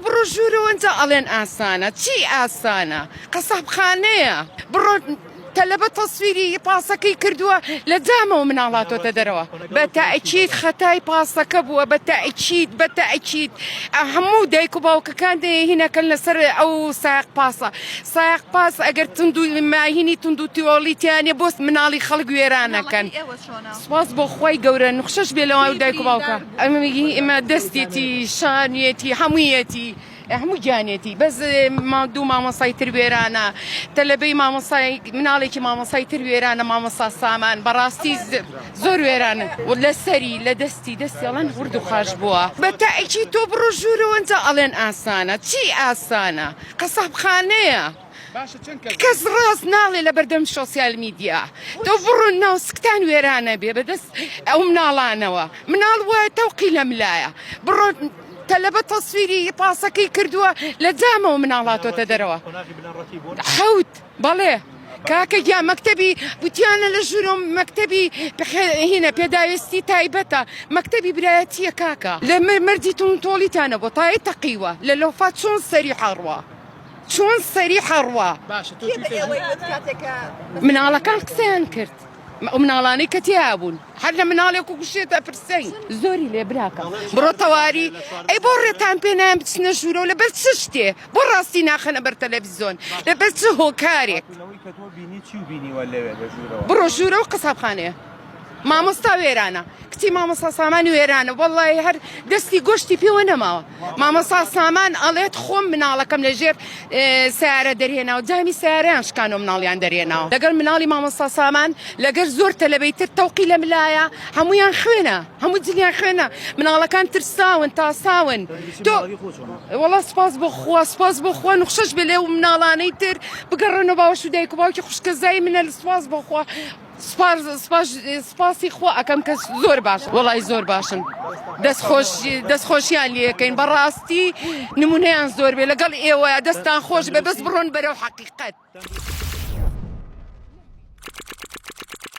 بڕۆ ژوورەوە ئەنجا ئەڵێن ئاسانە چی ئاسانە قەسابخانەیە بڕۆ تەلەبە تەسویری پاسەکەی کردووە لە جامەوە مناڵاتۆتە دەرەوە بە تاکید خەتای پاسەکە بووە بە تاکید هەموو دایک و باوکەکان هینەکەن لەسەر ئەو سایق پاس ئەگەر ماهینی تونند و تیۆڵیتیانێ بۆ مناڵی خەڵک وێرانەکەن سپاس بۆ خۆی گەورە نوخشەش بێ لەوە دایک و باوکە ئەمە دەستێتی شانێتی هەموویەتی هەموو گیانێتی بەس دوو مامۆسای تر وێرانە تەلەبەی مامۆسای مناڵێکی مامۆسای تر وێرانە مامۆسا سامان بەڕاستی زۆر وێرانە لە سەری لە دەستی ئەڵەن ورد و خاش بووە بە تاکید تۆ بڕۆ ژوورەوە ئەنجا ئەڵێن ئاسانە چی ئاسانە قەسابخانەیە کەس ڕاست ناڵێ لە بەردەم سۆسیال میدیا تۆ بڕۆ ناو سکتان وێرانە بێ بەدەست ئەو مناڵانەوە مناڵ وایە تەوقی لە ملایە بڕۆ تەلەبە تەسویری پاسەکەی کردووە لە جامەوە مناڵاتۆتە دەرەوە حەوت بەڵێ کاکە گیا مەکتەبی وتیانە لە ژوورۆ مەکتەبی هینە پێداویستی تایبەتە مەکتەبی برایەتیە کاکە لە مەردی تۆڵیتانە بۆ تایە تەقیوە لە لۆفا چۆن سەری حەڕوە مناڵەکان قسەیان کرد مناڵانەی کە تیابوون هەر لە مناڵێک و گوشێتە پرسەی زۆری لێ براکە بڕۆ تەواری ئەی بۆ ڕێتان پێ نایان بچنە ژوورە و لەبەر چ شتێ بۆ ڕاستی ناخەنە بەر تەلەڤیزۆن لەبەر چ هۆکارێک بڕۆ ژوورە و قەسابخانەیە مامۆستا وێرانە کچی مامۆستا سامان وێرانە وەڵڵی هەر دەستی گۆشتی پێوە نەماوە مامۆستا سامان ئەڵێت خۆم مناڵەکەم لەژێر سیارە دەرهێناوە جامی سیارەیان شکان و مناڵیان دەرهێناوە لەگەر مناڵی مامۆستا سامان لەگەر زۆر تەلەبەی تر تەوقی لە ملایە هەمویان خوێنە هەموو جلیان خوێنە مناڵەکان ترساون تاساون تۆ وەڵڵا سپاس بۆ خوا نوخشەش بێ لێو مناڵانەی تر بگەڕێنەوە باوەش و دایک و باوکی خوشکەزای منە لە سپاس بۆ خوا سپاسی خۆ ئەەکەم کەس زۆر باش وەڵی زۆر باشن دەستخۆشیان لەکەین بەڕاستی نمونەیان زۆر بێ لەگەڵ ئێوە دەستان خۆش بێ بەس بڕۆن بەرەو حەقیقەت.